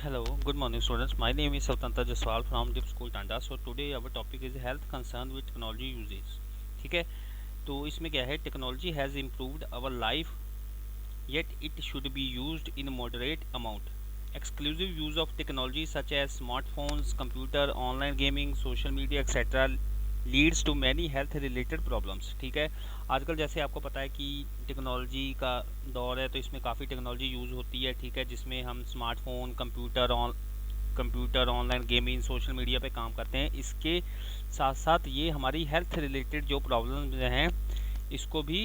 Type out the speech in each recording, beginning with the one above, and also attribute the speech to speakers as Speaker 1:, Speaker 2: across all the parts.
Speaker 1: Hello, good morning students. My name is Savtantra Jaswal from Dip School Tanda. So today our topic is health concern with technology uses. ठीक है, तो इसमें क्या है, technology has improved our life yet it should be used in moderate amount. Exclusive use of technology such as smartphones, computer, online gaming, social media, etc. Leads to many health related problems. ठीक है, आजकल जैसे आपको पता है कि technology का दौर है, तो इसमें काफ़ी टेक्नोलॉजी यूज़ होती है। ठीक है, जिसमें हम smartphone, computer online gaming, social media पे काम करते हैं। इसके साथ साथ ये हमारी हेल्थ रिलेटेड जो प्रॉब्लम्स हैं इसको भी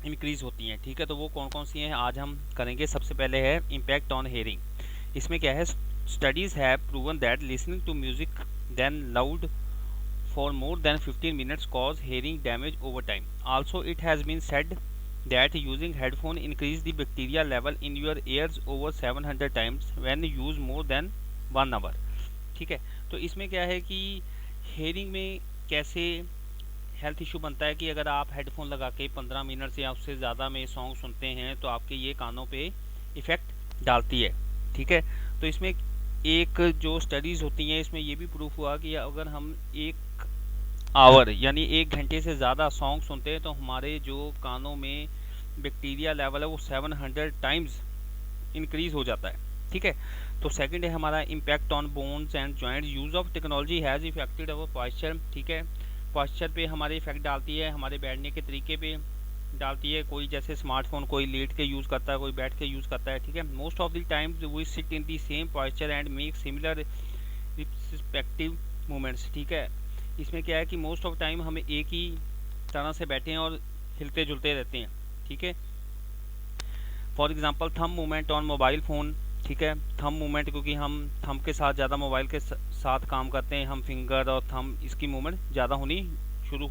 Speaker 1: इंक्रीज़ होती हैं। ठीक है, तो वो कौन कौन सी हैं आज हम करेंगे। सबसे पहले है इम्पैक्ट ऑन हेयरिंग। इसमें क्या है, studies have proven that listening to music then loud for more than 15 minutes cause hearing damage over time. Also, it has been said that using headphone increase the bacteria level in your ears over 700 times when used more than 1 hour. ठीक है, तो इसमें क्या है कि hearing में कैसे health issue बनता है कि अगर आप हेडफोन लगा के 15 मिनट से या उससे ज़्यादा में सॉन्ग सुनते हैं तो आपके ये कानों पे इफ़ेक्ट डालती है। ठीक है, तो इसमें एक जो स्टडीज़ होती हैं इसमें ये भी प्रूफ हुआ कि अगर हम 1 आवर यानी 1 घंटे से ज़्यादा सॉन्ग सुनते हैं तो हमारे जो कानों में बैक्टीरिया लेवल है वो 700 टाइम्स इंक्रीज हो जाता है। ठीक है, तो सेकंड है हमारा impact on bones and joints. Use of technology has affected our posture. ठीक है, पॉस्चर पे हमारे इफेक्ट डालती है, हमारे बैठने के तरीके पे डालती है। कोई जैसे स्मार्टफोन कोई लेट के यूज़ करता है, कोई बैठ के यूज़ करता है। ठीक है, most of the times we sit in the same posture and make similar respective movements. ठीक है, इसमें क्या है कि मोस्ट ऑफ टाइम हमें एक ही तरह से बैठे हैं और हिलते जुलते रहते हैं। ठीक है, for example thumb movement on mobile phone. ठीक है, थंब मूवमेंट क्योंकि हम थंब के साथ ज़्यादा मोबाइल के साथ काम करते हैं, हम फिंगर और थंब इसकी मूवमेंट ज़्यादा होनी शुरू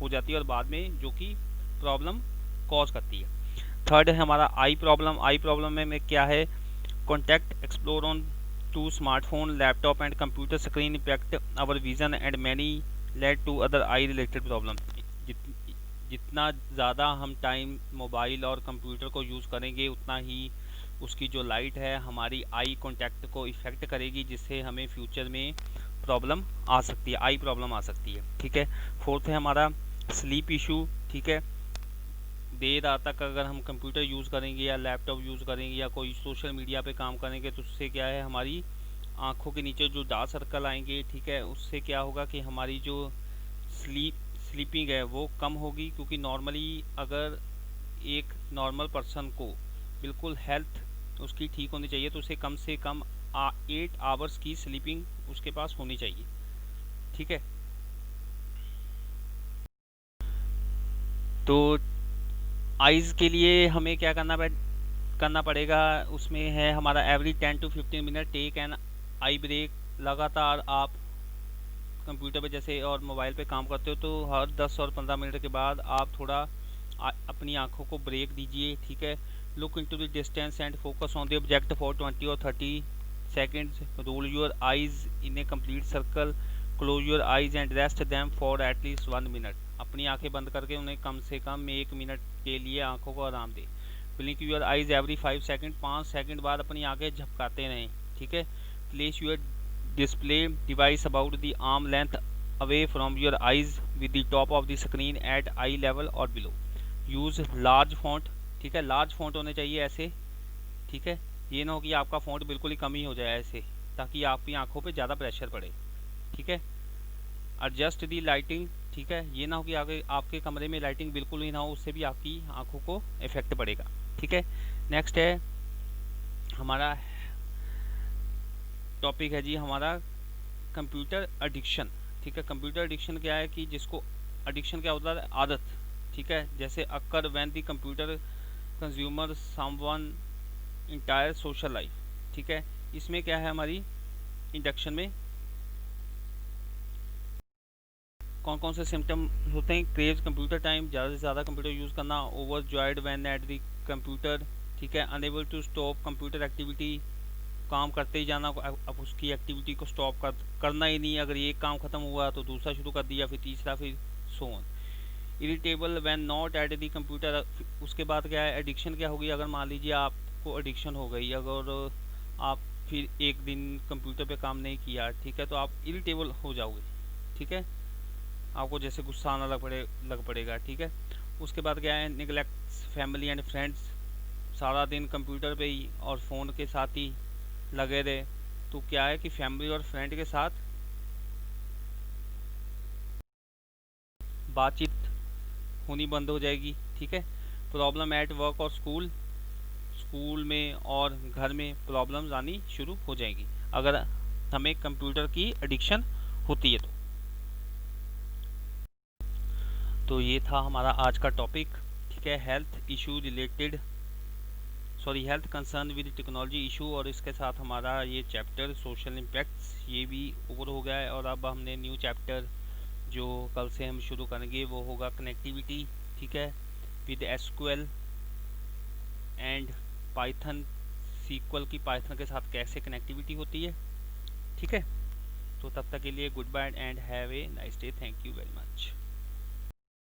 Speaker 1: हो जाती है और बाद में जो कि प्रॉब्लम कॉज करती है। थर्ड है हमारा आई प्रॉब्लम। आई प्रॉब्लम में क्या है, contact explore on to smartphone, laptop and computer screen impact our vision and many led to other eye related problem. जितना ज़्यादा हम टाइम मोबाइल और कंप्यूटर को यूज़ करेंगे उतना ही उसकी जो लाइट है हमारी आई कांटेक्ट को इफ़ेक्ट करेगी, जिससे हमें फ्यूचर में प्रॉब्लम आ सकती है, आई प्रॉब्लम आ सकती है। ठीक है, फोर्थ है हमारा स्लीप इशू। ठीक है, देर रात तक अगर हम कंप्यूटर यूज़ करेंगे या लैपटॉप यूज़ करेंगे या कोई सोशल मीडिया पे काम करेंगे तो उससे क्या है, हमारी आँखों के नीचे जो डार्क सर्कल आएंगे। ठीक है, उससे क्या होगा कि हमारी जो स्लीपिंग है वो कम होगी, क्योंकि नॉर्मली अगर एक नॉर्मल पर्सन को बिल्कुल हेल्थ उसकी ठीक होनी चाहिए तो उसे कम से कम 8 आवर्स की स्लीपिंग उसके पास होनी चाहिए। ठीक है, तो आइज़ के लिए हमें क्या करना पड़ेगा, उसमें है हमारा every 10 to 15 minute take an eye break. लगातार आप कंप्यूटर पे जैसे और मोबाइल पे काम करते हो तो हर 10 और 15 मिनट के बाद आप थोड़ा अपनी आंखों को ब्रेक दीजिए। ठीक है, look into the distance and focus on the object for 20 और 30 seconds. Roll your eyes in a complete circle, close your eyes and rest them for at least 1 minute. अपनी आंखें बंद करके उन्हें कम से कम 1 मिनट के लिए आंखों को आराम दें। Blink your eyes every 5 second. 5 second बाद अपनी आंखें झपकाते रहें। ठीक है, place your display device about the arm length away from your eyes with the top of the screen at eye level or below. use large font। ठीक है, large font होने चाहिए ऐसे। ठीक है, ये ना हो कि आपका फॉन्ट बिल्कुल ही कम ही हो जाए ऐसे, ताकि आपकी आंखों पे ज़्यादा प्रेशर पड़े। ठीक है, एडजस्ट दी लाइटिंग। ठीक है, ये ना हो कि आपके कमरे में लाइटिंग बिल्कुल ही ना हो, उससे भी आपकी आंखों को इफेक्ट पड़ेगा। ठीक है, नेक्स्ट है हमारा टॉपिक है जी हमारा कंप्यूटर एडिक्शन। ठीक है, कंप्यूटर एडिक्शन क्या है कि जिसको एडिक्शन क्या होता है, आदत। ठीक है, जैसे occur when the computer consumer someone entire social life. ठीक है, इसमें क्या है हमारी इंडक्शन में कौन कौन से सिम्टम होते हैं, क्रेज कंप्यूटर टाइम, ज़्यादा से ज़्यादा कंप्यूटर यूज़ करना, ओवर जॉयड व्हेन एट द कंप्यूटर। ठीक है, unable to stop computer activity, काम करते ही जाना, अब उसकी एक्टिविटी को स्टॉप करना ही नहीं, अगर एक काम ख़त्म हुआ तो दूसरा शुरू कर दिया, फिर तीसरा, फिर so on. Irritable when not at the computer. उसके बाद क्या है, एडिक्शन क्या होगी, अगर मान लीजिए आपको एडिक्शन हो गई, अगर आप फिर एक दिन कंप्यूटर पे काम नहीं किया, ठीक है, तो आप इरिटेबल हो जाओगे, ठीक है, आपको जैसे गुस्सा आना लग पड़ेगा, ठीक है। उसके बाद क्या है, निगलेक्ट फैमिली एंड फ्रेंड्स, सारा दिन कंप्यूटर पे ही और फ़ोन के साथ ही लगे रहे, तो क्या है कि फैमिली और फ्रेंड के साथ बातचीत होनी बंद हो जाएगी, ठीक है। प्रॉब्लम एट वर्क और स्कूल, स्कूल में और घर में प्रॉब्लम्स आनी शुरू हो जाएगी अगर हमें कंप्यूटर की एडिक्शन होती है तो ये था हमारा आज का टॉपिक, ठीक है, health issue related, sorry health concern with technology issue, और इसके साथ हमारा ये चैप्टर सोशल इम्पैक्ट्स ये भी ओवर हो गया है। और अब हमने न्यू चैप्टर जो कल से हम शुरू करेंगे वो होगा कनेक्टिविटी, ठीक है, with SQL and Python, SQL की पाइथन के साथ कैसे कनेक्टिविटी होती है, ठीक है। तो तब तक के लिए goodbye and have a nice day, thank you very much.